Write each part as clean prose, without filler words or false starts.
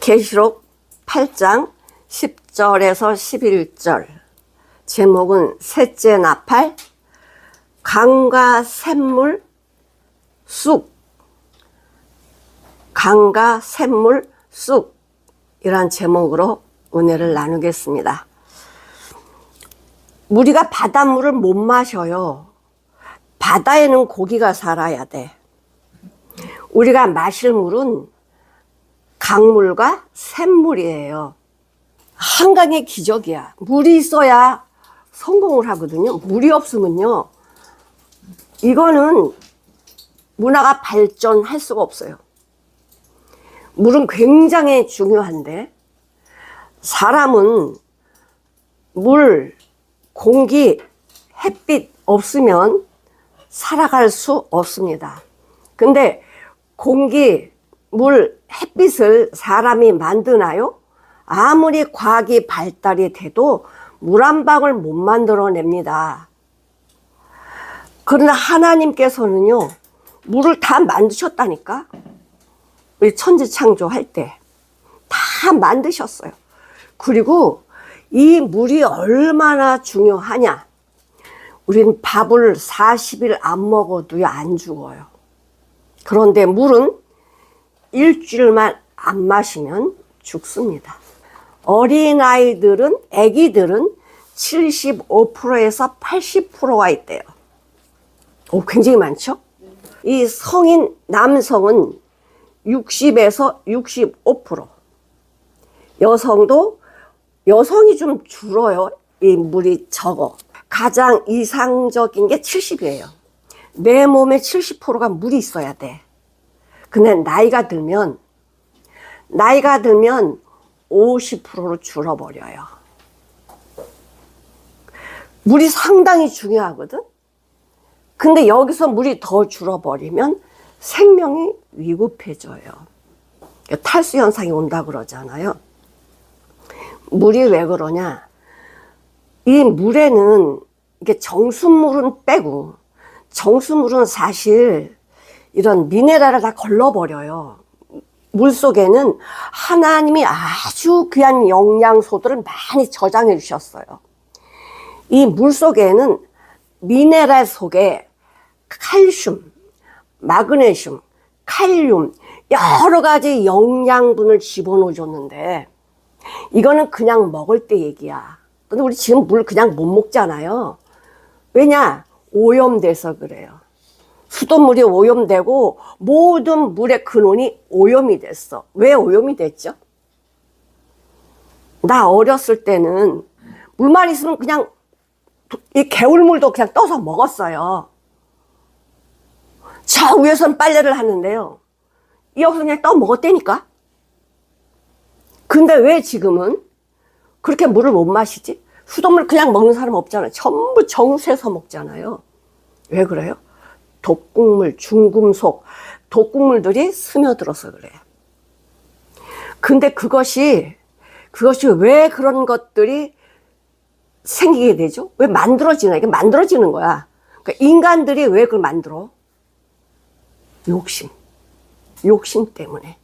계시록 8장 10절에서 11절. 제목은 셋째 나팔, 강과 샘물 쑥. 강과 샘물 쑥. 이란 제목으로 은혜를 나누겠습니다. 우리가 바닷물을 못 마셔요. 바다에는 고기가 살아야 돼. 우리가 마실 물은 강물과 샘물이에요. 한강의 기적이야. 물이 있어야 성공을 하거든요. 물이 없으면요, 이거는 문화가 발전할 수가 없어요. 물은 굉장히 중요한데, 사람은 물, 공기, 햇빛 없으면 살아갈 수 없습니다. 근데 공기, 물, 햇빛을 사람이 만드나요? 아무리 과학이 발달이 돼도 물 한 방울 못 만들어냅니다. 그러나 하나님께서는요, 물을 다 만드셨다니까. 우리 천지창조할 때 다 만드셨어요. 그리고 이 물이 얼마나 중요하냐. 우리는 밥을 40일 안 먹어도요 안 죽어요. 그런데 물은 일주일만 안 마시면 죽습니다. 어린아이들은, 아기들은 75%에서 80%가 있대요. 굉장히 많죠? 이 성인 남성은 60에서 65%. 여성이 좀 줄어요. 이 물이 적어. 가장 이상적인 게 70이에요. 내 몸에 70%가 물이 있어야 돼. 근데 나이가 들면 50%로 줄어버려요. 물이 상당히 중요하거든. 근데 여기서 물이 더 줄어버리면 생명이 위급해져요. 탈수 현상이 온다 그러잖아요. 물이 왜 그러냐? 이 물에는 이게 정수물은 빼고, 정수물은 사실 이런 미네랄을 다 걸러버려요. 물 속에는 하나님이 아주 귀한 영양소들을 많이 저장해 주셨어요. 이 물 속에는 미네랄 속에 칼슘, 마그네슘, 칼륨, 여러 가지 영양분을 집어넣어 줬는데, 이거는 그냥 먹을 때 얘기야. 근데 우리 지금 물 그냥 못 먹잖아요. 왜냐? 오염돼서 그래요. 수돗물이 오염되고 모든 물의 근원이 오염이 됐어. 왜 오염이 됐죠? 나 어렸을 때는 물만 있으면 그냥 이 개울물도 그냥 떠서 먹었어요. 저 위에서는 빨래를 하는데요, 여기서 그냥 떠 먹었다니까. 근데 왜 지금은 그렇게 물을 못 마시지? 수돗물 그냥 먹는 사람 없잖아요. 전부 정수해서 먹잖아요. 왜 그래요? 독극물, 중금속, 독극물들이 스며들어서 그래요. 근데 그것이 왜 그런 것들이 생기게 되죠? 왜 만들어지나? 이게 만들어지는 거야. 그러니까 인간들이 왜 그걸 만들어? 욕심 때문에.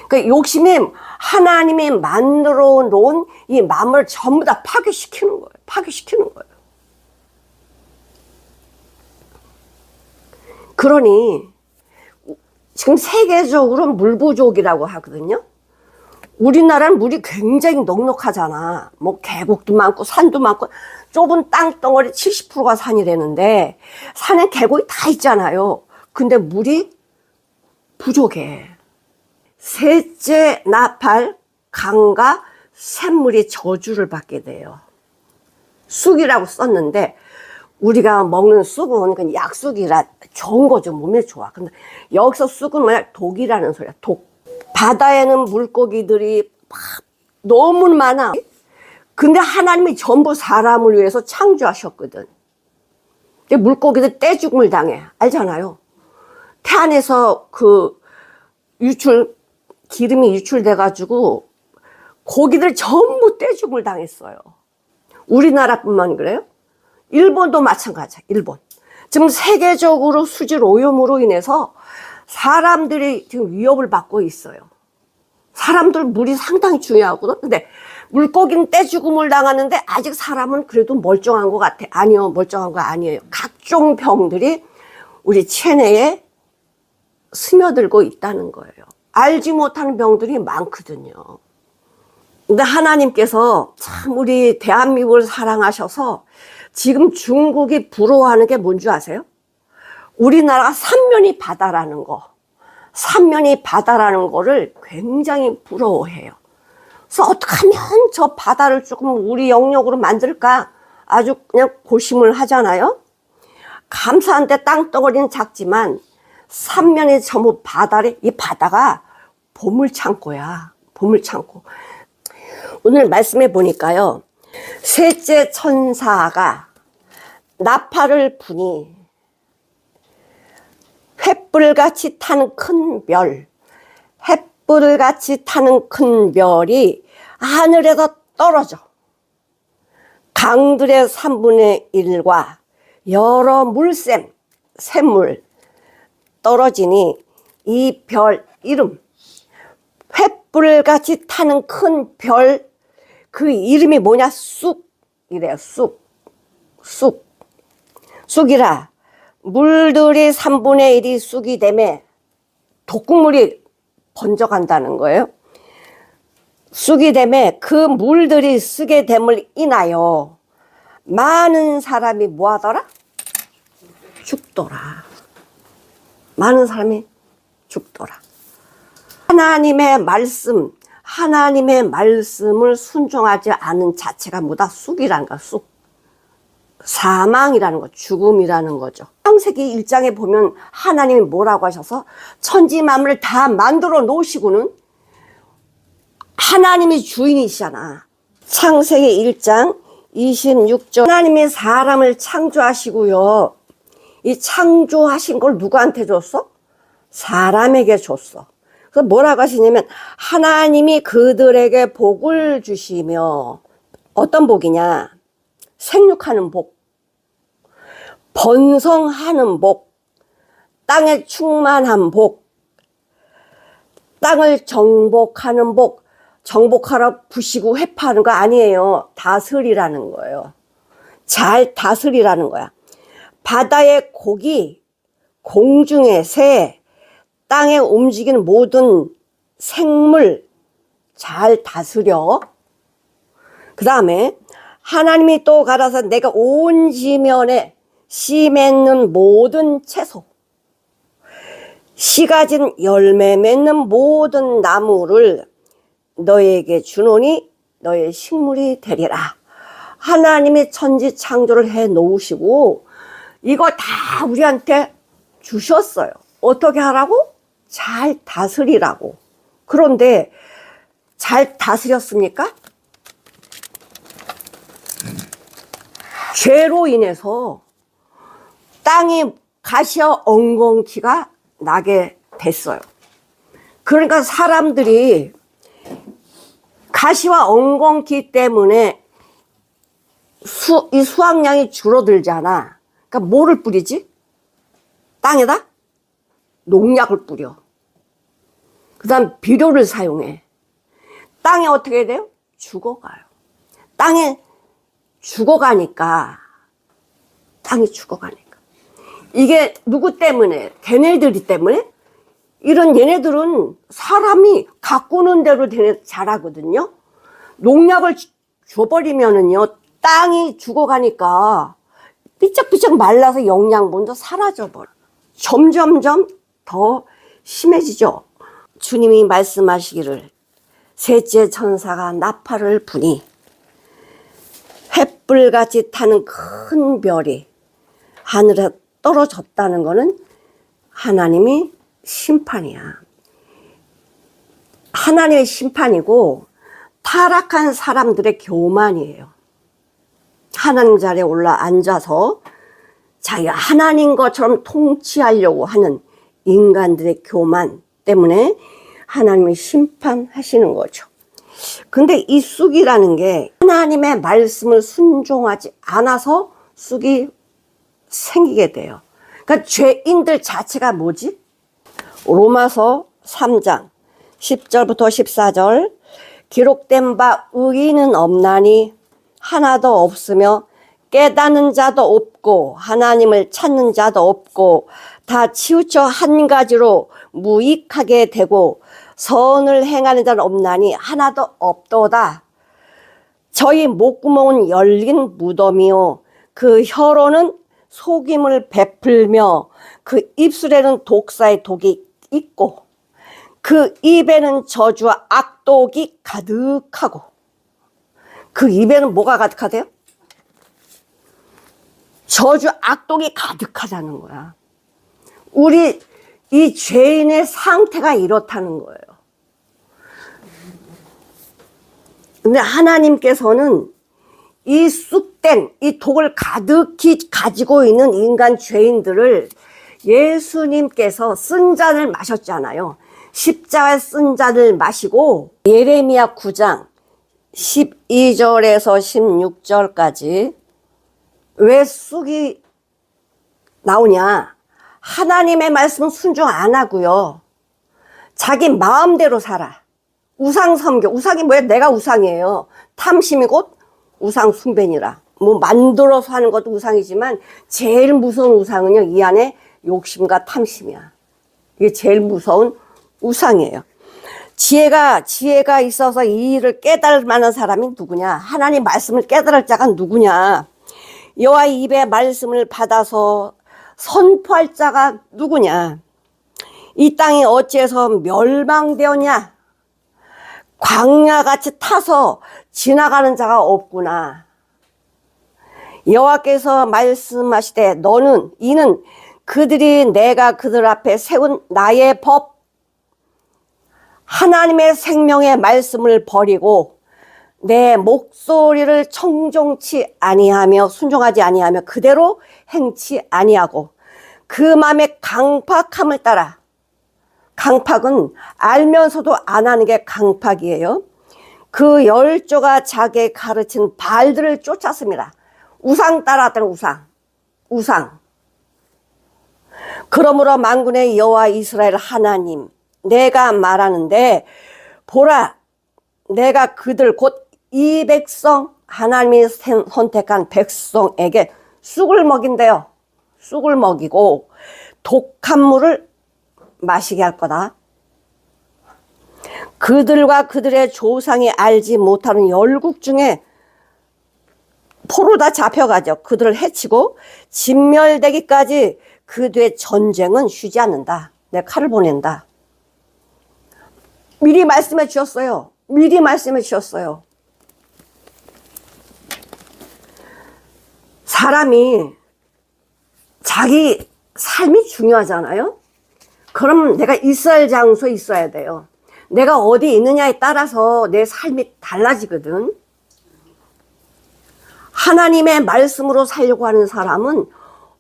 그 욕심이 하나님이 만들어 놓은 이 마음을 전부 다 파괴시키는 거예요. 그러니 지금 세계적으로 물 부족이라고 하거든요. 우리나라는 물이 굉장히 넉넉하잖아. 뭐 계곡도 많고 산도 많고, 좁은 땅덩어리 70%가 산이라는데 산에 계곡이 다 있잖아요. 근데 물이 부족해. 셋째 나팔, 강과 샘물이 저주를 받게 돼요. 쑥이라고 썼는데, 우리가 먹는 쑥은 그냥 약쑥이라 좋은 거죠. 몸에 좋아. 근데 여기서 쑥은 뭐야? 독이라는 소리야. 독. 바다에는 물고기들이 막 너무 많아. 근데 하나님이 전부 사람을 위해서 창조하셨거든. 근데 물고기들 떼죽음을 당해. 알잖아요. 태안에서 기름이 유출돼가지고 고기들 전부 떼죽음을 당했어요. 우리나라뿐만 그래요? 일본도 마찬가지야. 일본. 지금 세계적으로 수질 오염으로 인해서 사람들이 지금 위협을 받고 있어요. 사람들 물이 상당히 중요하거든. 근데 물고기는 떼죽음을 당하는데 아직 사람은 그래도 멀쩡한 것 같아. 아니요, 멀쩡한 거 아니에요. 각종 병들이 우리 체내에 스며들고 있다는 거예요. 알지 못하는 병들이 많거든요. 근데 하나님께서 참 우리 대한민국을 사랑하셔서 지금 중국이 부러워하는 게 뭔지 아세요? 우리나라가 삼면이 바다라는 거. 삼면이 바다라는 거를 굉장히 부러워해요. 그래서 어떻게 하면 저 바다를 조금 우리 영역으로 만들까? 아주 그냥 고심을 하잖아요. 감사한데 땅덩어리는 작지만 삼면이 전부 바다래. 이 바다가 보물창고야. 보물창고. 오늘 말씀해 보니까요. 셋째 천사가 나팔을 부니 횃불같이 타는 큰 별, 횃불같이 타는 큰 별이 하늘에서 떨어져 강들의 3분의 1과 여러 물샘, 샘물 떨어지니 이 별 이름, 횃불같이 타는 큰 별, 그 이름이 뭐냐? 쑥이래요. 쑥이라 물들이 3분의 1이 쑥이 되매 독극물이 번져간다는 거예요. 쑥이 되매 그 물들이 쓰게 됨을 인하여 많은 사람이 뭐하더라? 죽더라. 많은 사람이 죽더라. 하나님의 말씀을 순종하지 않은 자체가 뭐다? 쑥이라는 거야, 쑥. 사망이라는 거, 죽음이라는 거죠. 창세기 1장에 보면 하나님이 뭐라고 하셔서 천지 만물을 다 만들어 놓으시고는 하나님이 주인이시잖아. 창세기 1장 26절 하나님이 사람을 창조하시고요. 이 창조하신 걸 누구한테 줬어? 사람에게 줬어. 그래서 뭐라고 하시냐면 하나님이 그들에게 복을 주시며 어떤 복이냐? 생육하는 복, 번성하는 복, 땅에 충만한 복, 땅을 정복하는 복. 정복하라 부시고 회파하는 거 아니에요. 다스리라는 거예요. 잘 다스리라는 거야. 바다의 고기, 공중의 새, 땅에 움직이는 모든 생물 잘 다스려. 그 다음에 하나님이 또 가라사 내가 온 지면에 씨 맺는 모든 채소, 씨 가진 열매 맺는 모든 나무를 너에게 주노니 너의 식물이 되리라. 하나님이 천지 창조를 해 놓으시고 이거 다 우리한테 주셨어요. 어떻게 하라고? 잘 다스리라고. 그런데 잘 다스렸습니까? 죄로 인해서 땅이 가시와 엉겅퀴가 나게 됐어요. 그러니까 사람들이 가시와 엉겅퀴 때문에 이 수확량이 줄어들잖아. 그러니까 뭐를 뿌리지? 땅에다 농약을 뿌려. 그 다음 비료를 사용해. 땅이 어떻게 돼요? 죽어가요. 땅에 죽어가니까. 땅이 죽어가니까. 이게 누구 때문에? 걔네들이 때문에? 이런 얘네들은 사람이 가꾸는 대로 자라거든요. 농약을 줘버리면은요, 땅이 죽어가니까 삐쩍삐쩍 말라서 영양분도 사라져버려. 점점점 더 심해지죠. 주님이 말씀하시기를 셋째 천사가 나팔을 부니 횃불같이 타는 큰 별이 하늘에 떨어졌다는 거는 하나님이 심판이야. 하나님의 심판이고 타락한 사람들의 교만이에요. 하나님 자리에 올라 앉아서 자기가 하나님 것처럼 통치하려고 하는 인간들의 교만 때문에 하나님이 심판하시는 거죠. 근데 이 쑥이라는 게 하나님의 말씀을 순종하지 않아서 쑥이 생기게 돼요. 그러니까 죄인들 자체가 뭐지? 로마서 3장 10절부터 14절. 기록된 바 의인은 없나니 하나도 없으며 깨닫는 자도 없고 하나님을 찾는 자도 없고 다 치우쳐 한 가지로 무익하게 되고 선을 행하는 자는 없나니 하나도 없도다. 저희 목구멍은 열린 무덤이요 그 혀로는 속임을 베풀며 그 입술에는 독사의 독이 있고 그 입에는 저주와 악독이 가득하고. 그 입에는 뭐가 가득하대요? 저주 악독이 가득하다는 거야. 우리 이 죄인의 상태가 이렇다는 거예요. 근데 하나님께서는 이 쑥된 이 독을 가득히 가지고 있는 인간 죄인들을 예수님께서 쓴 잔을 마셨잖아요. 십자가에 쓴 잔을 마시고 예레미야 9장 12절에서 16절까지 왜 쑥이 나오냐? 하나님의 말씀은 순종 안 하고요. 자기 마음대로 살아. 우상 섬겨. 우상이 뭐야? 내가 우상이에요. 탐심이 곧 우상 숭배니라. 뭐 만들어서 하는 것도 우상이지만 제일 무서운 우상은요, 이 안에 욕심과 탐심이야. 이게 제일 무서운 우상이에요. 지혜가 있어서 이 일을 깨달을 만한 사람이 누구냐? 하나님 말씀을 깨달을 자가 누구냐? 여호와의 입의 말씀을 받아서 선포할 자가 누구냐? 이 땅이 어찌해서 멸망되었냐? 광야같이 타서 지나가는 자가 없구나. 여호와께서 말씀하시되 이는 그들이 내가 그들 앞에 세운 나의 법 하나님의 생명의 말씀을 버리고 내 목소리를 청종치 아니하며 순종하지 아니하며 그대로 행치 아니하고 그 마음의 강팍함을 따라. 강팍은 알면서도 안 하는 게 강팍이에요. 그 열조가 자기의 가르친 발들을 쫓았습니다. 우상 따라왔다는 우상. 그러므로 만군의 여호와 이스라엘 하나님 내가 말하는데 보라 내가 그들 곧 이 백성 하나님이 선택한 백성에게 쑥을 먹인대요. 쑥을 먹이고 독한 물을 마시게 할 거다. 그들과 그들의 조상이 알지 못하는 열국 중에 포로 다 잡혀가죠. 그들을 해치고 진멸되기까지 그 뒤에 전쟁은 쉬지 않는다. 내 칼을 보낸다. 미리 말씀해 주셨어요. 미리 말씀해 주셨어요. 사람이 자기 삶이 중요하잖아요. 그럼 내가 있어야 할 장소에 있어야 돼요. 내가 어디 있느냐에 따라서 내 삶이 달라지거든. 하나님의 말씀으로 살려고 하는 사람은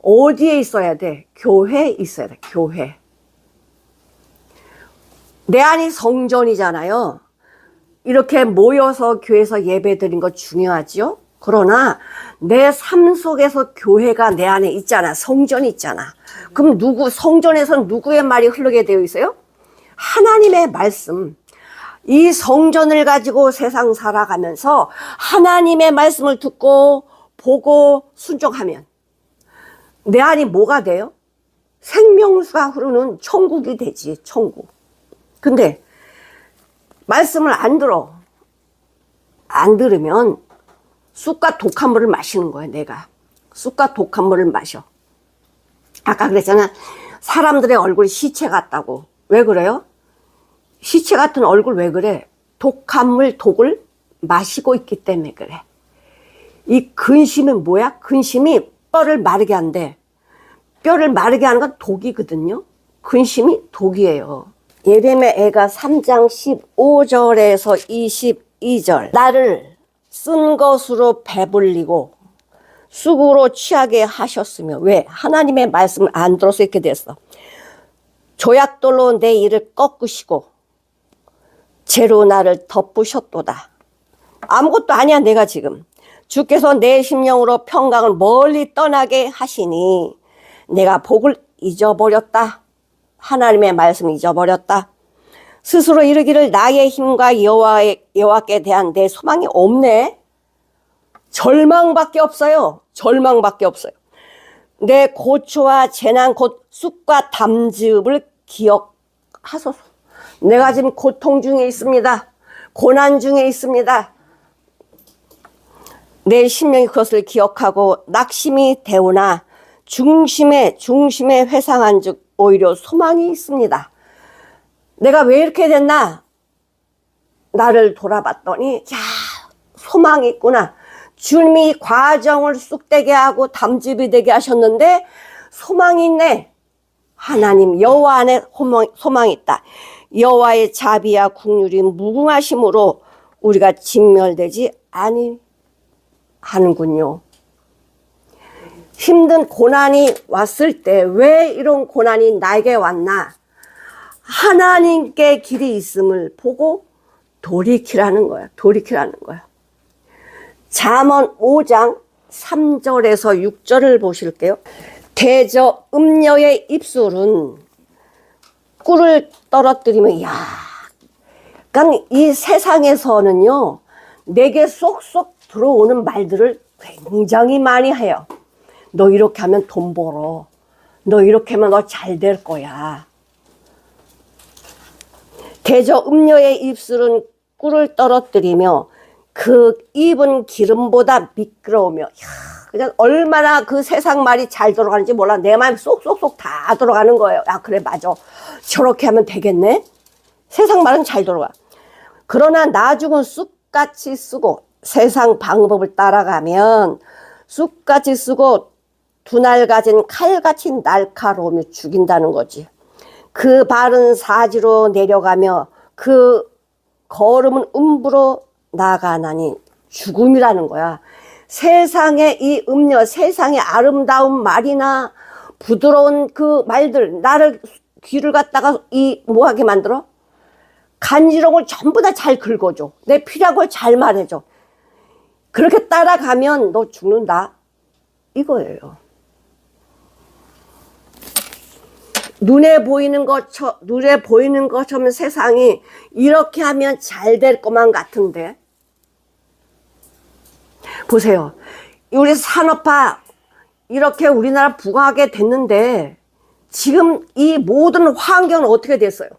어디에 있어야 돼? 교회에 있어야 돼. 교회. 내 안이 성전이잖아요. 이렇게 모여서 교회에서 예배 드린 거 중요하지요? 그러나 내 삶 속에서 교회가 내 안에 있잖아. 성전이 있잖아. 그럼 성전에서는 누구의 말이 흐르게 되어 있어요? 하나님의 말씀. 이 성전을 가지고 세상 살아가면서 하나님의 말씀을 듣고 보고 순종하면 내 안이 뭐가 돼요? 생명수가 흐르는 천국이 되지. 천국. 근데 말씀을 안 들으면 쑥과 독한 물을 마시는 거야. 내가 쑥과 독한 물을 마셔. 아까 그랬잖아. 사람들의 얼굴이 시체 같다고. 왜 그래요? 시체 같은 얼굴 왜 그래? 독한 물, 독을 마시고 있기 때문에 그래. 이 근심은 뭐야? 근심이 뼈를 마르게 한대. 뼈를 마르게 하는 건 독이거든요. 근심이 독이에요. 예레미야가 3장 15절에서 22절. 나를 쓴 것으로 배불리고 쑥으로 취하게 하셨으며. 왜? 하나님의 말씀을 안 들어서 이렇게 됐어. 조약돌로 내 일을 꺾으시고 재로 나를 덮으셨도다. 아무것도 아니야 내가 지금. 주께서 내 심령으로 평강을 멀리 떠나게 하시니 내가 복을 잊어버렸다. 하나님의 말씀을 잊어버렸다. 스스로 이르기를 나의 힘과 여호와께 대한 내 소망이 없네. 절망밖에 없어요. 절망밖에 없어요. 내 고초와 재난 곧 쑥과 담즙을 기억하소서. 내가 지금 고통 중에 있습니다. 고난 중에 있습니다. 내 심령이 그것을 기억하고 낙심이 되오나 중심에 회상한 즉 오히려 소망이 있습니다. 내가 왜 이렇게 됐나? 나를 돌아봤더니 야, 소망이 있구나. 주님이 과정을 쑥되게 하고 담즙이 되게 하셨는데 소망이 있네. 하나님 여호와 안에 소망이 있다. 여호와의 자비와 긍휼이 무궁하심으로 우리가 진멸되지 아니하는군요. 힘든 고난이 왔을 때 왜 이런 고난이 나에게 왔나? 하나님께 길이 있음을 보고 돌이키라는 거야. 돌이키라는 거야. 잠언 5장 3절에서 6절을 보실게요. 대저 음녀의 입술은 꿀을 떨어뜨리면 야, 그러니까 이 세상에서는요 내게 쏙쏙 들어오는 말들을 굉장히 많이 해요. 너 이렇게 하면 돈 벌어. 너 이렇게 하면 너 잘 될 거야. 대저 음녀의 입술은 꿀을 떨어뜨리며 그 입은 기름보다 미끄러우며 그냥 얼마나 그 세상 말이 잘 들어가는지 몰라. 내 마음이 쏙쏙쏙 다 들어가는 거예요. 아 그래 맞아. 저렇게 하면 되겠네. 세상 말은 잘 들어가. 그러나 나중은 쑥같이 쓰고 세상 방법을 따라가면 쑥같이 쓰고 두 날 가진 칼같이 날카로우며 죽인다는 거지. 그 발은 사지로 내려가며 그 걸음은 음부로 나가나니 죽음이라는 거야. 세상의 이 음녀, 세상의 아름다운 말이나 부드러운 그 말들, 나를 귀를 갖다가 뭐하게 만들어? 간지러운 걸 전부 다 잘 긁어줘. 내 필요한 걸 잘 말해줘. 그렇게 따라가면 너 죽는다. 이거예요. 눈에 보이는 것처럼 세상이 이렇게 하면 잘 될 것만 같은데. 보세요. 우리 산업화 이렇게 우리나라 부강하게 됐는데 지금 이 모든 환경은 어떻게 됐어요?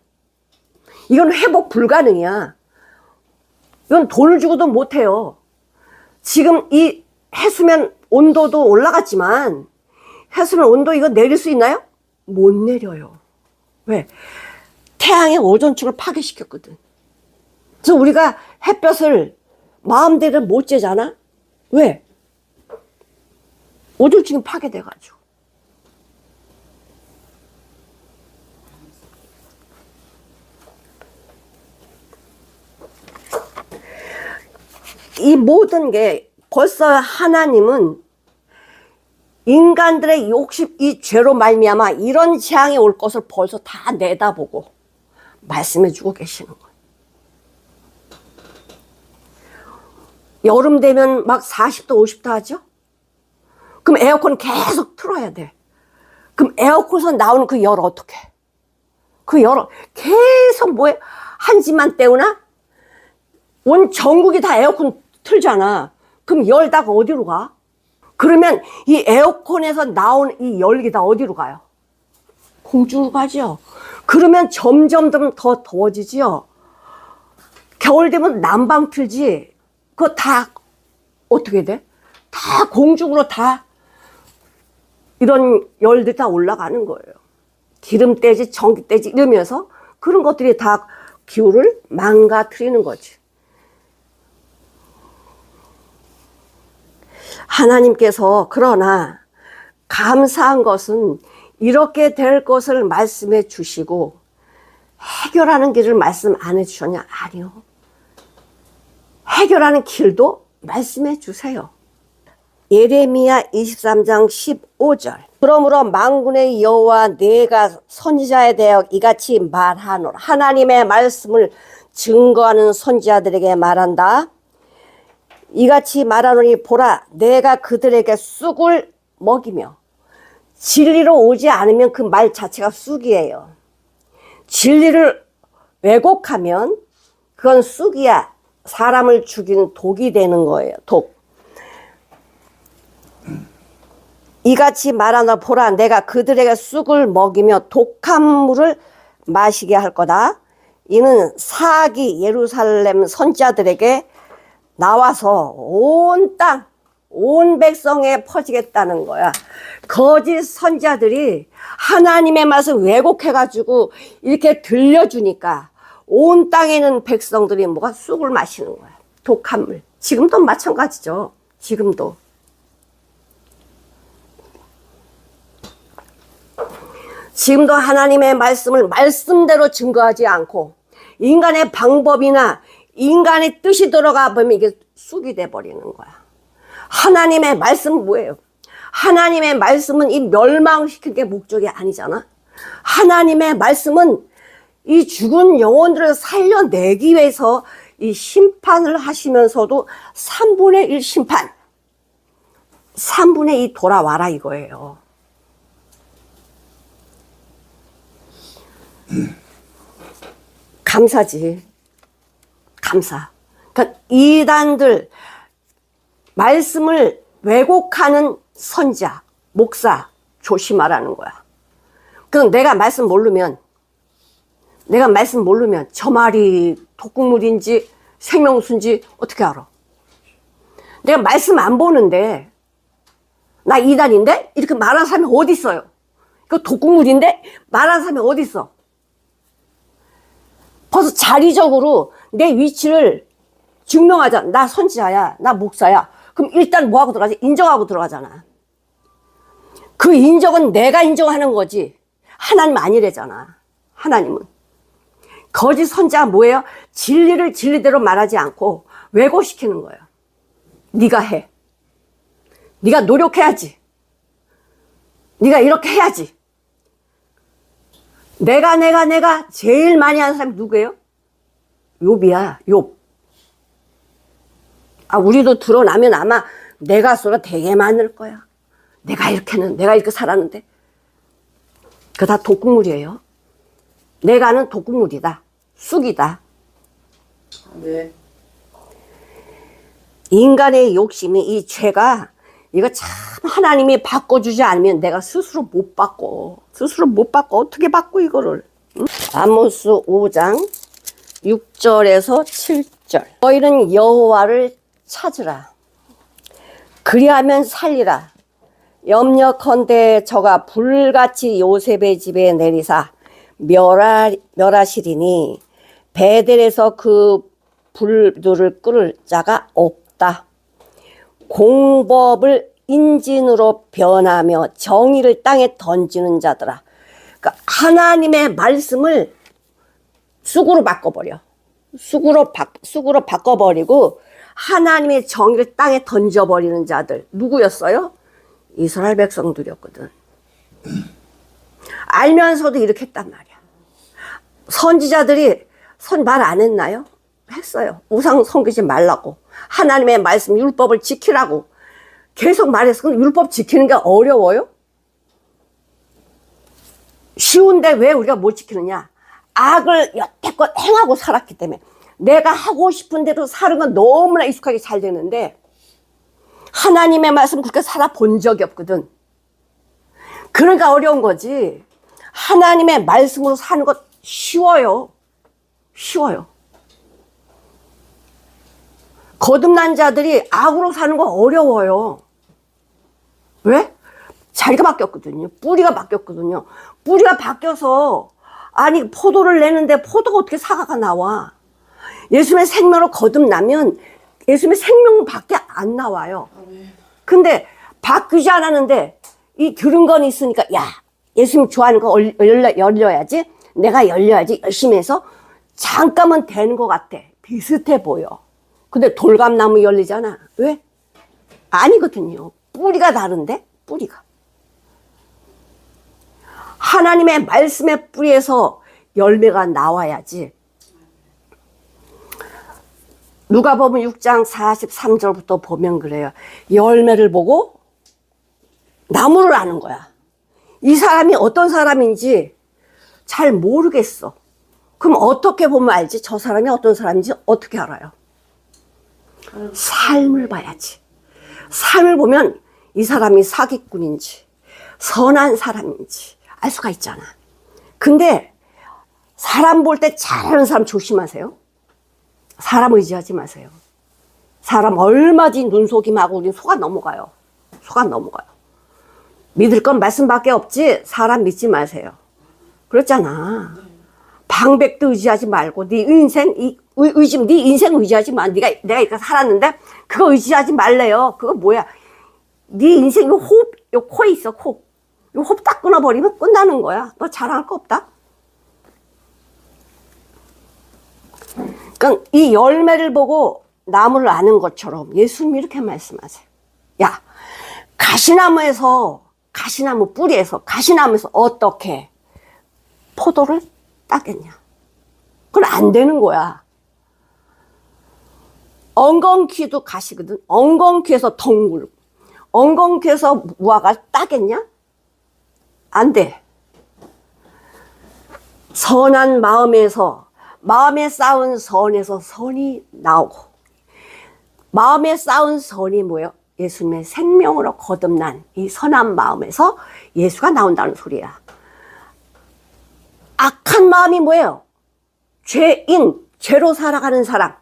이건 회복 불가능이야. 이건 돈을 주고도 못해요. 지금 이 해수면 온도도 올라갔지만 해수면 온도 이거 내릴 수 있나요? 못 내려요. 왜? 태양의 오존층을 파괴시켰거든. 그래서 우리가 햇볕을 마음대로 못 쬐잖아? 왜? 오존층이 파괴돼가지고. 이 모든 게 벌써 하나님은 인간들의 욕심, 이 죄로 말미암아 이런 재앙이 올 것을 벌써 다 내다보고 말씀해 주고 계시는 거예요. 여름 되면 막 40도, 50도 하죠? 그럼 에어컨 계속 틀어야 돼. 그럼 에어컨에서 나오는 그 열 어떻게? 그 열 계속 뭐해? 한 집만 때우나? 온 전국이 다 에어컨 틀잖아. 그럼 열 다 어디로 가? 그러면 이 에어컨에서 나온 이 열기 다 어디로 가요? 공중으로 가죠. 그러면 점점 더 더워지지요. 겨울 되면 난방 틀지. 그거 다 어떻게 돼? 다 공중으로 다 이런 열들이 다 올라가는 거예요. 기름떼지 전기떼지 이러면서 그런 것들이 다 기후를 망가뜨리는 거지. 하나님께서 그러나 감사한 것은 이렇게 될 것을 말씀해 주시고 해결하는 길을 말씀 안 해주셨냐? 아니요. 해결하는 길도 말씀해 주세요. 예레미야 23장 15절. 그러므로 만군의 여호와 내가 선지자에 대하여 이같이 말하노라. 하나님의 말씀을 증거하는 선지자들에게 말한다. 이같이 말하노니 보라 내가 그들에게 쑥을 먹이며 진리로 오지 않으면 그 말 자체가 쑥이에요. 진리를 왜곡하면 그건 쑥이야. 사람을 죽이는 독이 되는 거예요. 독. 이같이 말하나 보라. 내가 그들에게 쑥을 먹이며 독한 물을 마시게 할 거다. 이는 사기 예루살렘 선지자들에게 나와서 온 땅, 온 백성에 퍼지겠다는 거야. 거짓 선지자들이 하나님의 말씀 왜곡해가지고 이렇게 들려주니까 온 땅에 있는 백성들이 뭐가 쑥을 마시는 거야. 독한 물. 지금도 마찬가지죠. 지금도. 지금도 하나님의 말씀을 말씀대로 증거하지 않고 인간의 방법이나 인간의 뜻이 들어가 보면 이게 쑥이 돼버리는 거야. 하나님의 말씀은 뭐예요? 하나님의 말씀은 이 멸망시킬 게 목적이 아니잖아. 하나님의 말씀은 이 죽은 영혼들을 살려내기 위해서 이 심판을 하시면서도 3분의 1 심판, 3분의 2 돌아와라 이거예요. 감사지. 감사. 그러니까 이단들 말씀을 왜곡하는 선지자, 목사 조심하라는 거야. 그럼 내가 말씀 모르면 저 말이 독극물인지 생명수인지 어떻게 알아? 내가 말씀 안 보는데 나 이단인데? 이렇게 말하는 사람이 어디 있어요? 이거 독극물인데? 말하는 사람이 어디 있어? 벌써 자리적으로 내 위치를 증명하자. 나 선지자야. 나 목사야. 그럼 일단 뭐하고 들어가지? 인정하고 들어가잖아. 그 인정은 내가 인정하는 거지. 하나님 아니래잖아. 하나님은. 거짓 선지자가 뭐예요? 진리를 진리대로 말하지 않고 왜곡시키는 거예요. 네가 해. 네가 노력해야지. 네가 이렇게 해야지. 내가 제일 많이 하는 사람이 누구예요? 욥이야. 욥. 우리도 드러나면 아마 내가 소리가 되게 많을 거야. 내가 이렇게 살았는데. 그거 다 독극물이에요. 내가는 독극물이다. 쑥이다. 네. 인간의 욕심이 이 죄가 이거 참 하나님이 바꿔주지 않으면 내가 스스로 못 바꿔. 어떻게 바꿔 이거를. 아모스 5장 6절에서 7절. 너희는 여호와를 찾으라. 그리하면 살리라. 염려컨대 저가 불같이 요셉의 집에 내리사 멸하시리니 베델에서 그 불들을 끌을 자가 없다. 공법을 인진으로 변하며 정의를 땅에 던지는 자들아. 그러니까 하나님의 말씀을 쑥으로 바꿔버려. 쑥으로 바꿔버리고 하나님의 정의를 땅에 던져버리는 자들. 누구였어요? 이스라엘 백성들이었거든. 알면서도 이렇게 했단 말이야. 선지자들이 말 안 했나요? 했어요. 우상 섬기지 말라고. 하나님의 말씀 율법을 지키라고 계속 말했어. 근데 율법 지키는 게 어려워요? 쉬운데 왜 우리가 못 지키느냐? 악을 여태껏 행하고 살았기 때문에. 내가 하고 싶은 대로 사는 건 너무나 익숙하게 잘 되는데 하나님의 말씀 그렇게 살아본 적이 없거든. 그러니까 어려운 거지. 하나님의 말씀으로 사는 것 쉬워요. 거듭난 자들이 악으로 사는 거 어려워요. 왜? 자리가 바뀌었거든요. 뿌리가 바뀌었거든요. 뿌리가 바뀌어서 포도를 내는데 포도가 어떻게 사과가 나와? 예수님의 생명으로 거듭나면 예수님의 생명밖에 안 나와요. 근데 바뀌지 않았는데 이 들은 건 있으니까 예수님 좋아하는 거 열려야지. 내가 열려야지. 열심히 해서 잠깐은 되는 것 같아. 비슷해 보여. 근데 돌감나무 열리잖아. 왜? 아니거든요. 뿌리가 다른데? 뿌리가. 하나님의 말씀의 뿌리에서 열매가 나와야지. 누가복음 6장 43절부터 보면 그래요. 열매를 보고 나무를 아는 거야. 이 사람이 어떤 사람인지 잘 모르겠어. 그럼 어떻게 보면 알지? 저 사람이 어떤 사람인지 어떻게 알아요? 삶을 봐야지. 삶을 보면 이 사람이 사기꾼인지 선한 사람인지 알 수가 있잖아. 근데 사람 볼 때 잘하는 사람 조심하세요. 사람 의지하지 마세요. 사람 얼마든지 눈속임하고 우리 속아 넘어가요. 속아 넘어가요. 믿을 건 말씀밖에 없지 사람 믿지 마세요. 그렇잖아. 방백도 의지하지 말고 네 인생 네 인생 의지하지 마. 내가 이렇게 살았는데 그거 의지하지 말래요. 그거 뭐야? 네 인생 요 코에 있어. 코. 요 호흡 딱 끊어버리면 끝나는 거야. 너 자랑할 거 없다. 그러니까 이 열매를 보고 나무를 아는 것처럼 예수님이 이렇게 말씀하세요. 야, 가시나무 뿌리에서 가시나무에서 어떻게 포도를 따겠냐? 그건 안 되는 거야. 엉겅퀴도 가시거든. 엉겅퀴에서 덩굴, 엉겅퀴에서 무화과를 따겠냐? 안 돼. 선한 마음에 쌓은 선에서 선이 나오고, 마음에 쌓은 선이 뭐예요? 예수님의 생명으로 거듭난 이 선한 마음에서 예수가 나온다는 소리야. 악한 마음이 뭐예요? 죄로 살아가는 사람.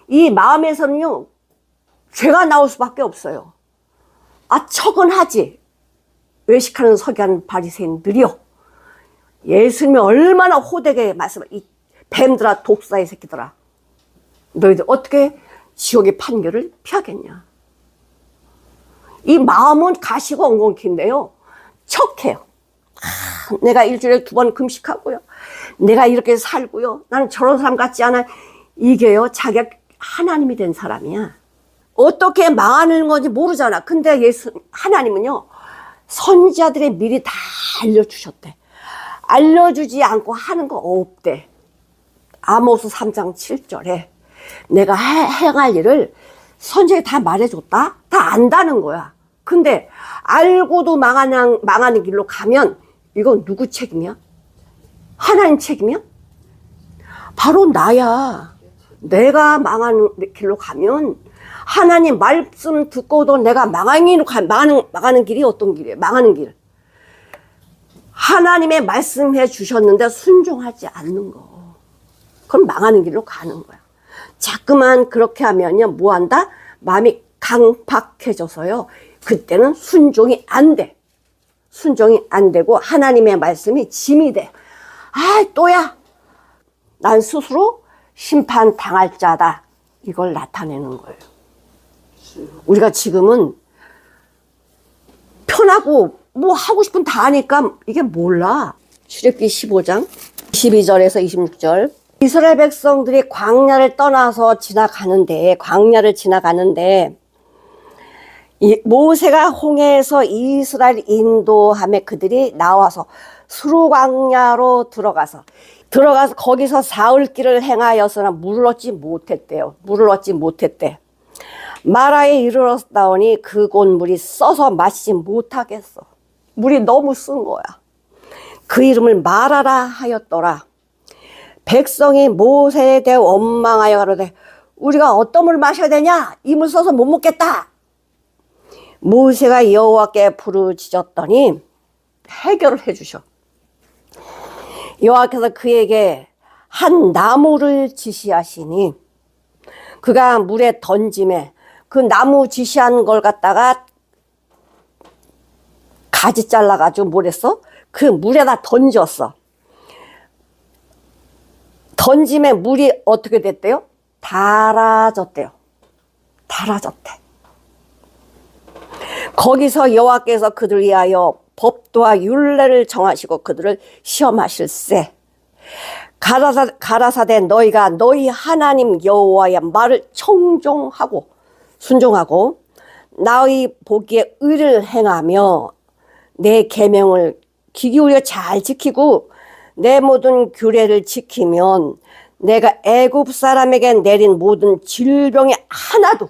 이 마음에서는요, 죄가 나올 수밖에 없어요. 척은하지. 외식하는 서기관 바리새인들이요. 예수님이 얼마나 호되게 이 뱀들아, 독사의 새끼들아. 너희들 어떻게 지옥의 판결을 피하겠냐. 이 마음은 가시고 엉겅퀴인데요. 척해요. 내가 일주일에 2번 금식하고요. 내가 이렇게 살고요. 나는 저런 사람 같지 않아. 이게요, 자기가 하나님이 된 사람이야. 어떻게 망하는 건지 모르잖아. 근데 하나님은요, 선지자들의 미리 다 알려주셨대. 알려주지 않고 하는 거 없대. 아모스 3장 7절에 내가 행할 일을 선지자가 다 말해줬다? 다 안다는 거야. 근데 알고도 망하는 길로 가면 이건 누구 책임이야? 하나님 책임이야? 바로 나야. 내가 망하는 길로 가면 하나님 말씀 듣고도 내가 망하는 길이 어떤 길이에요? 망하는 길. 하나님의 말씀해 주셨는데 순종하지 않는 거. 그럼 망하는 길로 가는 거야. 자꾸만 그렇게 하면요, 뭐 한다? 마음이 강박해져서요, 그때는 순종이 안 돼. 순종이 안 되고 하나님의 말씀이 짐이 돼. 또야. 난 스스로 심판당할 자다. 이걸 나타내는 거예요. 우리가 지금은 편하고 뭐 하고 싶은 다 하니까 이게 몰라. 출애굽기 15장 22절에서 26절. 이스라엘 백성들이 광야를 지나가는데 모세가 홍해에서 이스라엘 인도함에 그들이 나와서 수르광야로 들어가서 거기서 사흘길을 행하여서나 물을 얻지 못했대. 마라에 이르렀다오니 그곳 물이 써서 마시지 못하겠어. 물이 너무 쓴 거야. 그 이름을 마라라 하였더라. 백성이 모세에 대해 원망하여 가로되 우리가 어떤 물 마셔야 되냐? 이 물 써서 못 먹겠다. 모세가 여호와께 부르짖었더니 해결을 해주셔. 여호와께서 그에게 한 나무를 지시하시니 그가 물에 던짐에 그 나무 지시한 걸 갖다가 가지 잘라가지고 뭘 했어? 그 물에다 던졌어. 던짐에 물이 어떻게 됐대요? 달아졌대. 거기서 여호와께서 그들 위하여 법도와 율례를 정하시고 그들을 시험하실세. 가라사대 너희가 너희 하나님 여호와의 말을 청종하고 순종하고 나의 보기에 의를 행하며 내 계명을 귀 기울여 잘 지키고 내 모든 규례를 지키면 내가 애굽 사람에게 내린 모든 질병이 하나도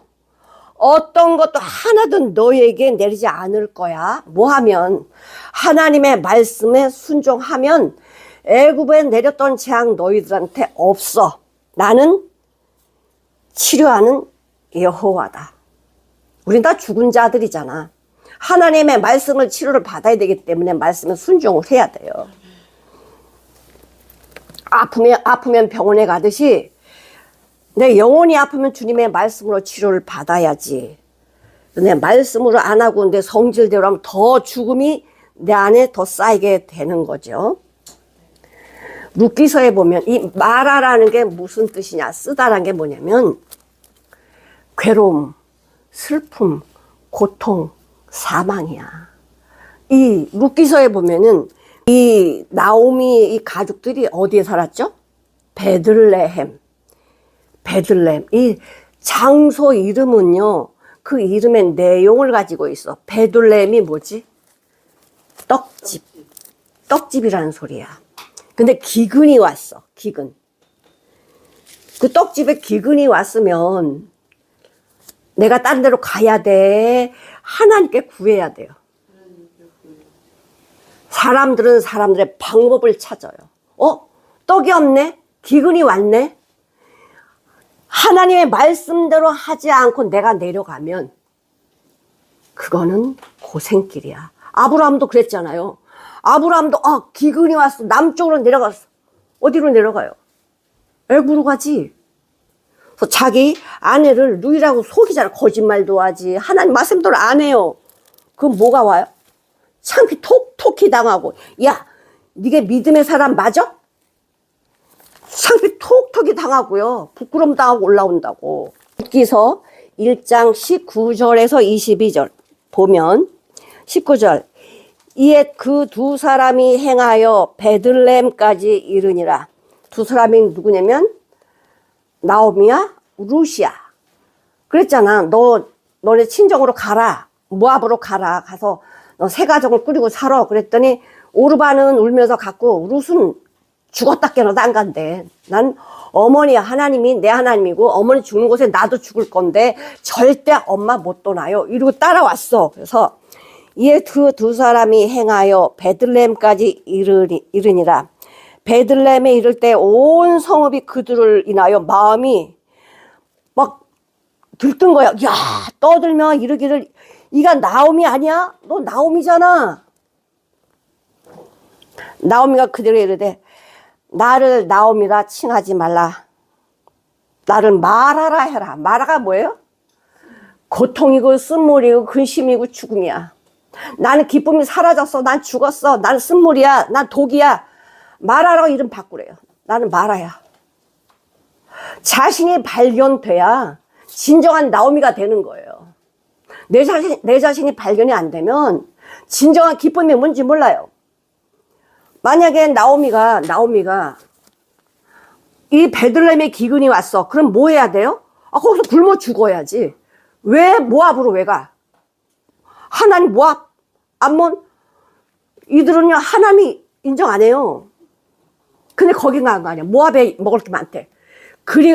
어떤 것도 하나도 너에게 내리지 않을 거야. 뭐 하면 하나님의 말씀에 순종하면 애굽에 내렸던 재앙 너희들한테 없어. 나는 치료하는 여호와다. 우린 다 죽은 자들이잖아. 하나님의 말씀을 치료를 받아야 되기 때문에 말씀에 순종을 해야 돼요. 아프면 병원에 가듯이 내 영혼이 아프면 주님의 말씀으로 치료를 받아야지. 내 말씀으로 안 하고 내 성질대로 하면 더 죽음이 내 안에 더 쌓이게 되는 거죠. 룻기서에 보면 이 마라라는 게 무슨 뜻이냐, 쓰다라는 게 뭐냐면 괴로움, 슬픔, 고통, 사망이야. 이 룻기서에 보면은 이 나오미 이 가족들이 어디에 살았죠? 베들레헴. 이 장소 이름은요, 그 이름의 내용을 가지고 있어. 베들레헴이 뭐지? 떡집이라는 소리야. 근데 기근이 왔어. 기근. 그 떡집에 기근이 왔으면 내가 딴 데로 가야 돼. 하나님께 구해야 돼요. 사람들은 사람들의 방법을 찾아요. 떡이 없네? 기근이 왔네? 하나님의 말씀대로 하지 않고 내가 내려가면 그거는 고생길이야. 아브라함도 그랬잖아요. 아브라함도 기근이 왔어. 남쪽으로 내려갔어. 어디로 내려가요? 애굽으로 가지. 그래서 자기 아내를 누이라고 속이잖아. 거짓말도 하지. 하나님 말씀대로 안 해요. 그럼 뭐가 와요? 창피 톡톡히 당하고, 야, 네가 믿음의 사람 맞아? 창피 톡톡히 당하고요. 부끄럼 당하고 올라온다고. 룻기서 1장 19절에서 22절 보면 19절 이에 그 두 사람이 행하여 베들레헴까지 이르니라. 두 사람이 누구냐면 나오미야 룻이야. 그랬잖아. 너네 친정으로 가라. 모압으로 가라. 가서 너 새 가정을 꾸리고 살아. 그랬더니 오르반은 울면서 갔고 룻은 죽었다 깨어나도 안 간대. 난 어머니야. 하나님이 내 하나님이고 어머니 죽는 곳에 나도 죽을 건데 절대 엄마 못 떠나요. 이러고 따라왔어. 그래서 이에 그 두 사람이 행하여 베들레헴까지 이르니라. 베들레헴에 이를 때 온 성읍이 그들을 인하여 마음이 막 들뜬 거야. 야, 떠들며 이르기를 이가 나오미 아니야? 너 나오미잖아. 나오미가 그들에게 이르되 나를 나오미라 칭하지 말라. 나를 마라라 해라. 마라가 뭐예요? 고통이고 쓴물이고 근심이고 죽음이야. 나는 기쁨이 사라졌어. 난 죽었어. 난 쓴물이야. 난 독이야. 마라라고 이름 바꾸래요. 나는 마라야. 자신이 발견돼야 진정한 나오미가 되는 거예요. 내 자신이 발견이 안 되면 진정한 기쁨이 뭔지 몰라요. 만약에 나오미가 이 베들레헴에 기근이 왔어. 그럼 뭐 해야 돼요? 거기서 굶어 죽어야지. 왜 모압으로 왜 가? 하나님 모압, 암몬 이들은요 하나님이 인정 안 해요. 근데 거기 간 거 아니야. 모압에 먹을 게 많대. 그리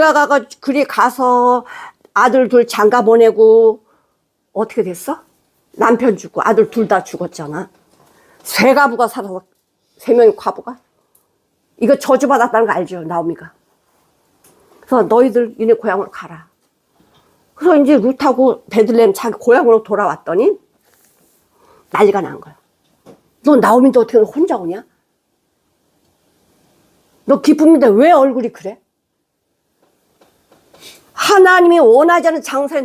가서 아들 둘 장가 보내고 어떻게 됐어? 남편 죽고 아들 둘 다 죽었잖아. 세 가부가 살아서 3명의 과부가. 이거 저주받았다는 거 알죠, 나오미가. 그래서 너희들 니네 고향으로 가라. 그래서 이제 룻하고 베들레헴 자기 고향으로 돌아왔더니 난리가 난 거야. 너 나오미인데 어떻게 혼자 오냐? 너 기쁨인데 왜 얼굴이 그래? 하나님이 원하지 않은 장소에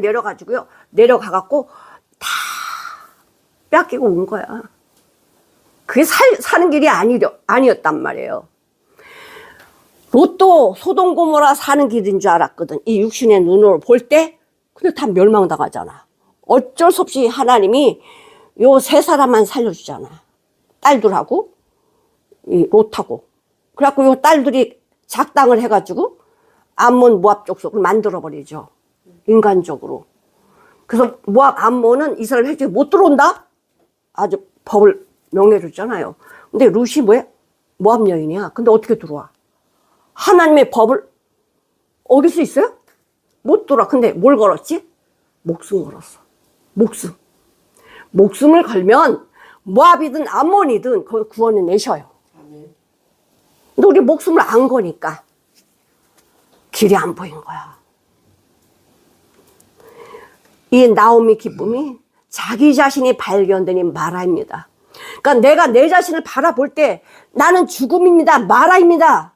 내려가갖고 다 뺏기고 온 거야. 그게 사는 길이 아니었단 말이에요. 롯도 소돔 고모라 사는 길인 줄 알았거든. 이 육신의 눈으로 볼 때. 근데 다 멸망당하잖아. 어쩔 수 없이 하나님이 요 세 사람만 살려주잖아. 딸들하고 이 롯하고. 그래갖고 요 딸들이 작당을 해가지고 암몬 모압 족속을 만들어버리죠. 인간적으로. 그래서 모압 암몬은 이스라엘 획득에 못 들어온다? 아주 법을 명령해 줬잖아요. 근데 룻이 뭐야? 모압 여인이야. 근데 어떻게 들어와? 하나님의 법을 어길 수 있어요? 못 들어와. 근데 뭘 걸었지? 목숨 걸었어. 목숨을 걸면 모압이든 암몬이든 그걸 구원해 내셔요. 근데 우리 목숨을 안 거니까 길이 안 보인 거야. 이 나오미 기쁨이 자기 자신이 발견되니 마라입니다. 그러니까 내가 내 자신을 바라볼 때 나는 죽음입니다. 마라입니다.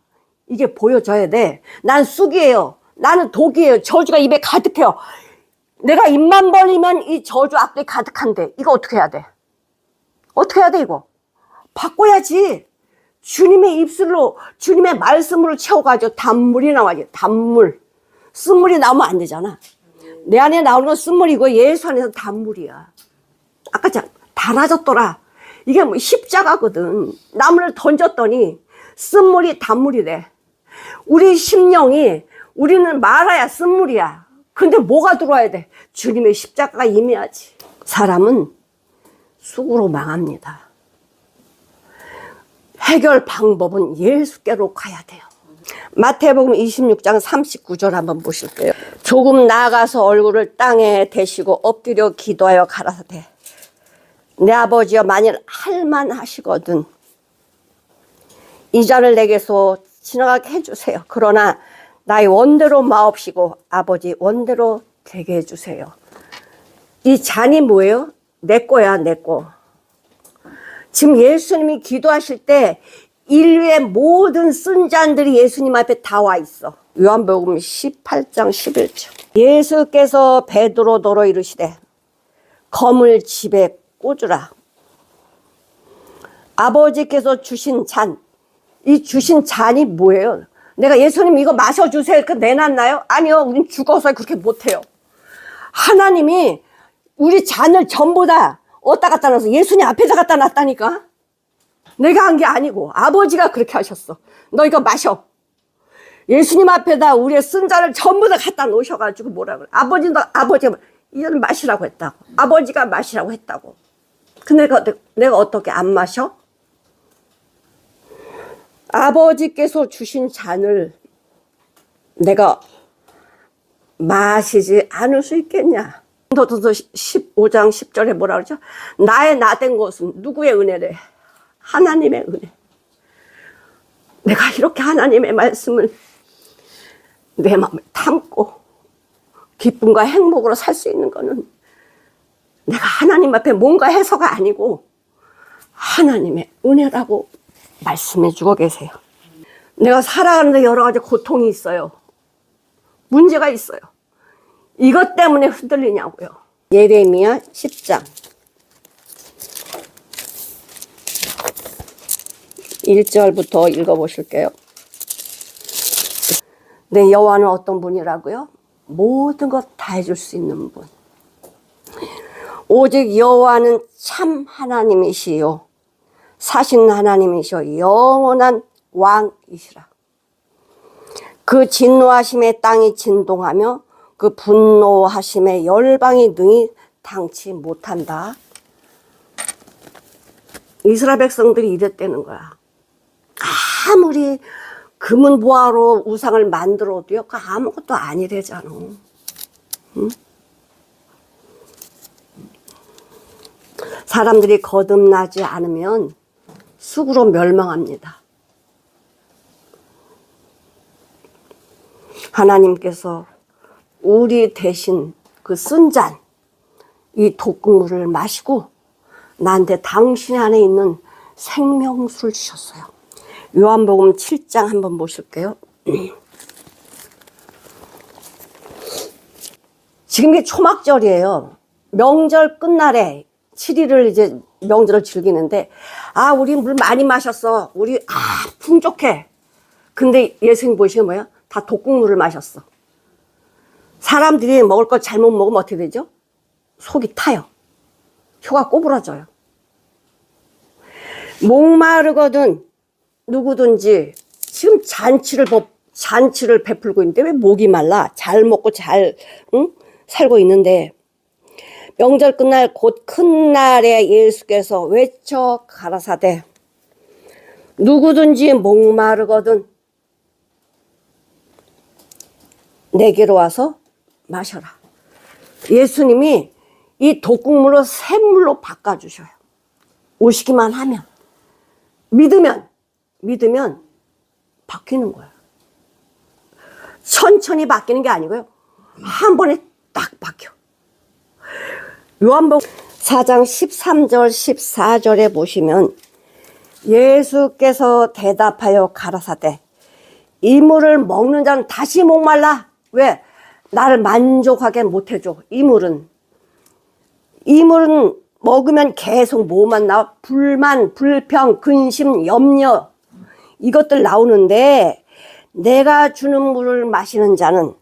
이게 보여져야 돼. 난 쑥이에요. 나는 독이에요. 저주가 입에 가득해요. 내가 입만 벌리면 이 저주 악들이 가득한데 이거 어떻게 해야 돼? 어떻게 해야 돼 이거? 바꿔야지. 주님의 입술로 주님의 말씀으로 채워가지고 단물이 나와야지. 단물. 쓴물이 나오면 안 되잖아. 내 안에 나오는 건 쓴물이고 예수 안에서 단물이야. 아까 달아졌더라. 이게 뭐 십자가거든. 나무를 던졌더니 쓴물이 단물이 돼. 우리 심령이 우리는 말아야 쓴물이야. 근데 뭐가 들어와야 돼? 주님의 십자가가 임해야지. 사람은 쑥으로 망합니다. 해결 방법은 예수께로 가야 돼요. 마태복음 26장 39절 한번 보실게요. 조금 나아가서 얼굴을 땅에 대시고 엎드려 기도하여 가라사대 내 아버지여 만일 할만하시거든 이 잔을 내게서 지나가게 해주세요. 그러나 나의 원대로 마옵시고 아버지 원대로 되게 해주세요. 이 잔이 뭐예요? 내 거야, 내 거. 지금 예수님이 기도하실 때 인류의 모든 쓴 잔들이 예수님 앞에 다 와 있어. 요한복음 18장 11절. 예수께서 베드로더러 이르시되 검을 집에 꽂으라. 아버지께서 주신 잔. 이 주신 잔이 뭐예요? 내가 예수님 이거 마셔주세요. 이렇게 내놨나요? 아니요. 우린 죽어서 그렇게 못해요. 하나님이 우리 잔을 전부 다 어디다 갖다 놨어? 예수님 앞에다 갖다 놨다니까. 내가 한 게 아니고 아버지가 그렇게 하셨어. 너 이거 마셔. 예수님 앞에다 우리의 쓴 잔을 전부 다 갖다 놓으셔가지고 뭐라 그래. 아버지가 이거는 마시라고 했다고. 아버지가 마시라고 했다고. 근데 내가 어떻게 안 마셔? 아버지께서 주신 잔을 내가 마시지 않을 수 있겠냐? 도서 15장 10절에 뭐라 그러죠? 나의 나된 것은 누구의 은혜래? 하나님의 은혜. 내가 이렇게 하나님의 말씀을 내 마음에 담고 기쁨과 행복으로 살 수 있는 거는 내가 하나님 앞에 뭔가 해서가 아니고 하나님의 은혜라고 말씀해 주고 계세요. 내가 살아가는데 여러 가지 고통이 있어요. 문제가 있어요. 이것 때문에 흔들리냐고요. 예레미야 10장 1절부터 읽어보실게요. 네, 여호와는 어떤 분이라고요? 모든 것 다 해줄 수 있는 분. 오직 여호와는 참 하나님이시요 사신 하나님이시요 영원한 왕이시라. 그 진노하심에 땅이 진동하며 그 분노하심에 열방이 능히 당치 못한다. 이스라엘 백성들이 이랬다는 거야. 아무리 금은 보화로 우상을 만들어도요, 그 아무것도 아니래잖아. 응? 사람들이 거듭나지 않으면 쑥으로 멸망합니다. 하나님께서 우리 대신 그 쓴 잔, 이 독극물을 마시고 나한테 당신 안에 있는 생명수를 주셨어요. 요한복음 7장 한번 보실게요. 지금 이게 초막절이에요. 명절 끝날에 7일을 이제 명절을 즐기는데, 아, 우리 물 많이 마셨어. 우리, 풍족해. 근데 예수님 보시면 뭐야? 다 독극물을 마셨어. 사람들이 먹을 거 잘못 먹으면 어떻게 되죠? 속이 타요. 혀가 꼬부라져요. 목마르거든 누구든지 지금 잔치를 베풀고 있는데 왜 목이 말라? 잘 먹고 잘 살고 있는데 명절 끝날 곧 큰 날에 예수께서 외쳐 가라사대 누구든지 목마르거든 내게로 와서 마셔라. 예수님이 이 독극물로 샘물로 바꿔주셔요. 오시기만 하면 믿으면 바뀌는 거야. 천천히 바뀌는 게 아니고요. 한 번에 딱 바뀌어. 요한복음 4장 13절 14절에 보시면 예수께서 대답하여 가라사대 이 물을 먹는 자는 다시 목말라. 왜? 나를 만족하게 못해줘. 이 물은 먹으면 계속 뭐만 나와? 불만, 불평, 근심, 염려 이것들 나오는데 내가 주는 물을 마시는 자는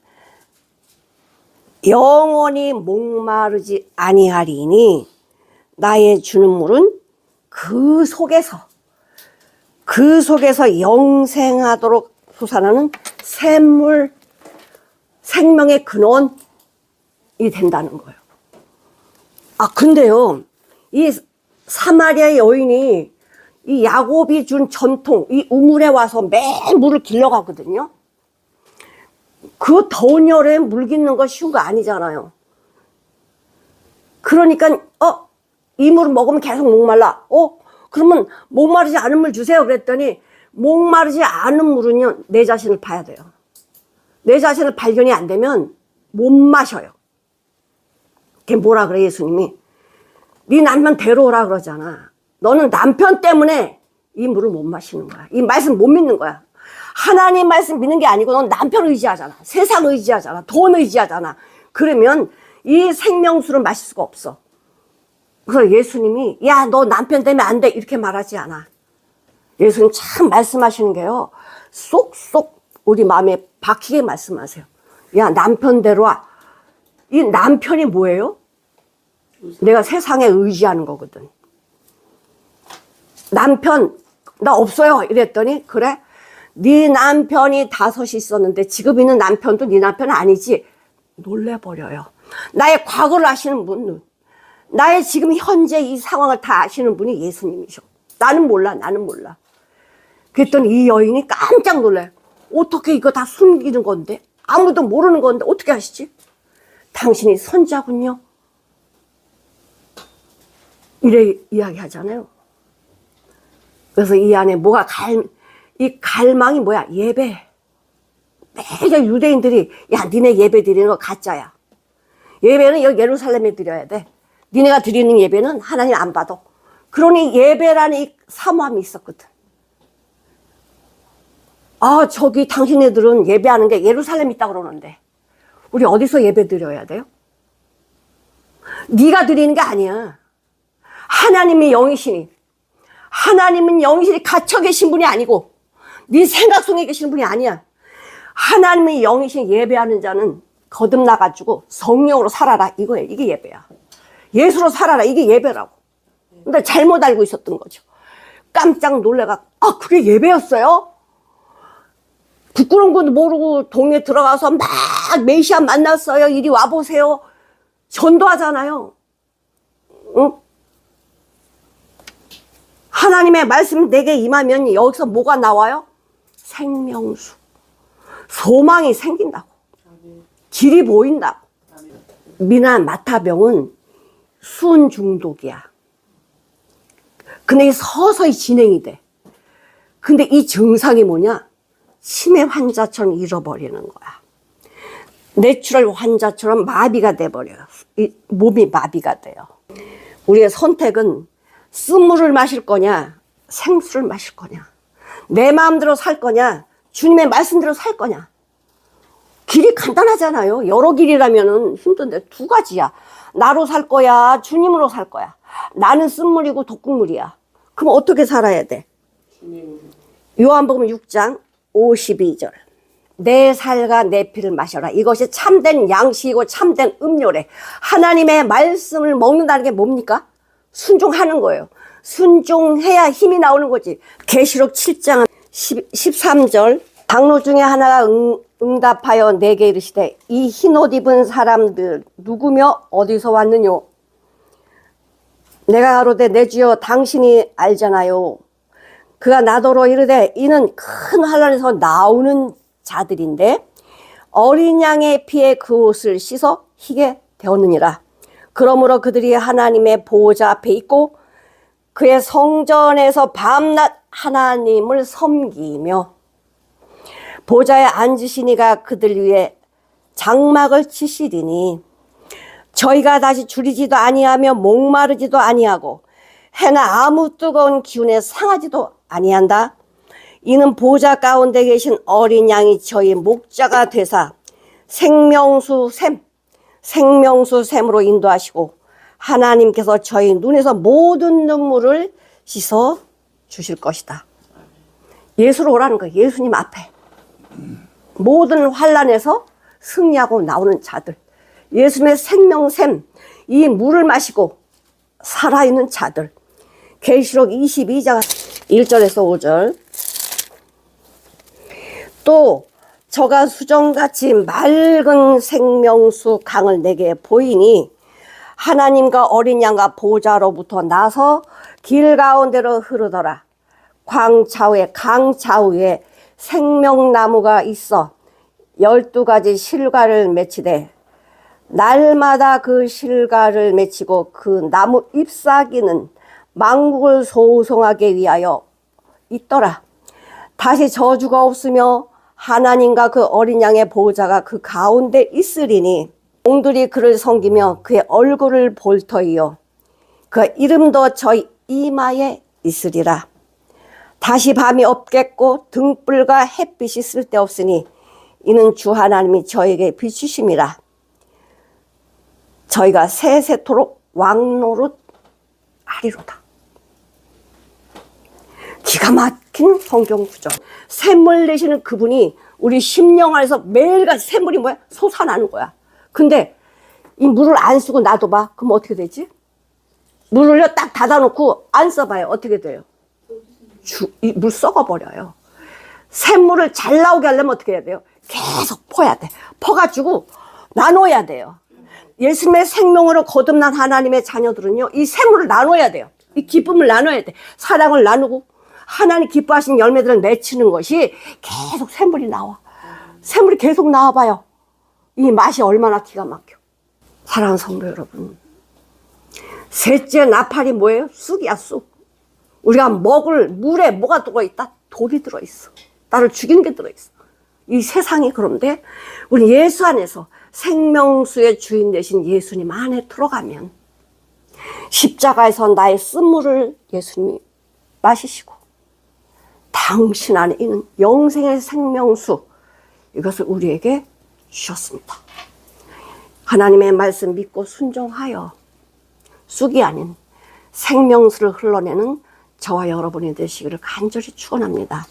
영원히 목마르지 아니하리니 나의 주는 물은 그 속에서 영생하도록 솟아나는 샘물, 생명의 근원이 된다는 거예요. 아, 근데요, 이 사마리아 여인이 이 야곱이 준 전통, 이 우물에 와서 매일 물을 길러 가거든요. 그 더운 여름에 물 깃는 거 쉬운 거 아니잖아요. 그러니까, 이 물을 먹으면 계속 목말라. 그러면 목마르지 않은 물 주세요. 그랬더니, 목마르지 않은 물은요, 내 자신을 봐야 돼요. 내 자신을 발견이 안 되면 못 마셔요. 그게 뭐라 그래, 예수님이? 네 남편 데려오라 그러잖아. 너는 남편 때문에 이 물을 못 마시는 거야. 이 말씀 못 믿는 거야. 하나님 말씀 믿는 게 아니고 넌 남편 의지하잖아. 세상 의지하잖아. 돈 의지하잖아. 그러면 이 생명수를 마실 수가 없어. 그래서 예수님이 야, 너 남편 때문에 안 돼. 이렇게 말하지 않아. 예수님 참 말씀하시는 게요. 쏙쏙 우리 마음에 박히게 말씀하세요. 야, 남편 데려와. 이 남편이 뭐예요? 내가 세상에 의지하는 거거든. 남편 나 없어요 이랬더니 그래? 네 남편이 5이 있었는데 지금 있는 남편도 네 남편은 아니지. 놀래버려요. 나의 과거를 아시는 분은 나의 지금 현재 이 상황을 다 아시는 분이 예수님이셔. 나는 몰라. 그랬더니 이 여인이 깜짝 놀라요. 어떻게 이거 다 숨기는 건데 아무도 모르는 건데 어떻게 하시지? 당신이 선자군요. 이래 이야기하잖아요. 그래서 이 안에 뭐가 이 갈망이 뭐야? 예배. 매일 유대인들이 야, 니네 예배 드리는 거 가짜야. 예배는 여기 예루살렘에 드려야 돼. 니네가 드리는 예배는 하나님 안 받아. 그러니 예배라는 이 사모함이 있었거든. 아, 저기 당신네들은 예배하는 게 예루살렘 있다고 그러는데 우리 어디서 예배 드려야 돼요? 네가 드리는 게 아니야. 하나님이 영이시니 하나님은 영이시니 갇혀 계신 분이 아니고 네 생각 속에 계시는 분이 아니야. 하나님의 영이신 예배하는 자는 거듭나가지고 성령으로 살아라 이거예요. 이게 예배야. 예수로 살아라 이게 예배라고. 근데 잘못 알고 있었던 거죠. 깜짝 놀래가 그게 예배였어요? 부끄러운 것도 모르고 동네 들어가서 막 메시아 만났어요. 이리 와보세요. 전도하잖아요. 응? 하나님의 말씀 내게 임하면 여기서 뭐가 나와요? 생명수. 소망이 생긴다고. 길이 보인다고. 미나 마타병은 수은 중독이야. 근데 서서히 진행이 돼. 근데 이 증상이 뭐냐? 치매 환자처럼 잃어버리는 거야. 내추럴 환자처럼 마비가 돼버려요. 이 몸이 마비가 돼요. 우리의 선택은 쓴물을 마실 거냐, 생수를 마실 거냐, 내 마음대로 살 거냐, 주님의 말씀대로 살 거냐. 길이 간단하잖아요. 여러 길이라면 힘든데 2가지야. 나로 살 거야, 주님으로 살 거야. 나는 쓴물이고 독국물이야. 그럼 어떻게 살아야 돼? 요한복음 6장 52절. 내 살과 내 피를 마셔라. 이것이 참된 양식이고 참된 음료래. 하나님의 말씀을 먹는다는 게 뭡니까? 순종하는 거예요. 순종해야 힘이 나오는 거지. 계시록 7장 13절. 장로 중에 하나가 응답하여 내게 이르시되 이 흰옷 입은 사람들 누구며 어디서 왔느뇨? 내가 가로되 내 주여 당신이 알잖아요. 그가 나더러 이르되 이는 큰 환난에서 나오는 자들인데 어린 양의 피에 그 옷을 씻어 희게 되었느니라. 그러므로 그들이 하나님의 보호자 앞에 있고 그의 성전에서 밤낮 하나님을 섬기며 보좌에 앉으시니가 그들 위에 장막을 치시리니 저희가 다시 줄이지도 아니하며 목마르지도 아니하고 해나 아무 뜨거운 기운에 상하지도 아니한다. 이는 보좌 가운데 계신 어린 양이 저희 목자가 되사 생명수 샘으로 인도하시고 하나님께서 저희 눈에서 모든 눈물을 씻어 주실 것이다. 예수로 오라는 거예요. 예수님 앞에. 모든 환난에서 승리하고 나오는 자들. 예수님의 생명샘, 이 물을 마시고 살아있는 자들. 계시록 22장 1절에서 5절. 또 저가 수정같이 맑은 생명수 강을 내게 보이니 하나님과 어린 양과 보좌로부터 나서 길 가운데로 흐르더라. 강 좌우에 생명나무가 있어 12가지 실과를 맺히되 날마다 그 실과를 맺히고 그 나무 잎사귀는 만국을 소송하게 위하여 있더라. 다시 저주가 없으며 하나님과 그 어린 양의 보호자가 그 가운데 있으리니 종들이 그를 섬기며 그의 얼굴을 볼 터이요 그 이름도 저희 이마에 있으리라. 다시 밤이 없겠고 등불과 햇빛이 쓸데없으니 이는 주 하나님이 저에게 비추심이라. 저희가 세세토록 왕노릇 하리로다. 기가 막힌 성경 구절. 샘물 내시는 그분이 우리 심령 안에서 매일같이 샘물이 뭐야? 솟아나는 거야. 근데 이 물을 안 쓰고 놔둬봐. 그럼 어떻게 되지? 물을요 딱 닫아놓고 안 써봐요. 어떻게 돼요? 이 물 썩어버려요. 샘물을 잘 나오게 하려면 어떻게 해야 돼요? 계속 퍼야 돼. 퍼가지고 나눠야 돼요. 예수님의 생명으로 거듭난 하나님의 자녀들은요, 이 샘물을 나눠야 돼요. 이 기쁨을 나눠야 돼. 사랑을 나누고 하나님 기뻐하시는 열매들을 맺히는 것이 계속 샘물이 나와. 샘물이 계속 나와봐요. 이 맛이 얼마나 기가 막혀. 사랑하는 성도 여러분, 셋째 나팔이 뭐예요? 쑥이야, 쑥. 우리가 먹을 물에 뭐가 들어있다? 독이 들어있어. 나를 죽이는 게 들어있어. 이 세상이 그런데 우리 예수 안에서 생명수의 주인 되신 예수님 안에 들어가면 십자가에서 나의 쓴물을 예수님이 마시시고 당신 안에 있는 영생의 생명수, 이것을 우리에게 주셨습니다. 하나님의 말씀 믿고 순종하여 쑥이 아닌 생명수를 흘러내는 저와 여러분이 되시기를 간절히 축원합니다.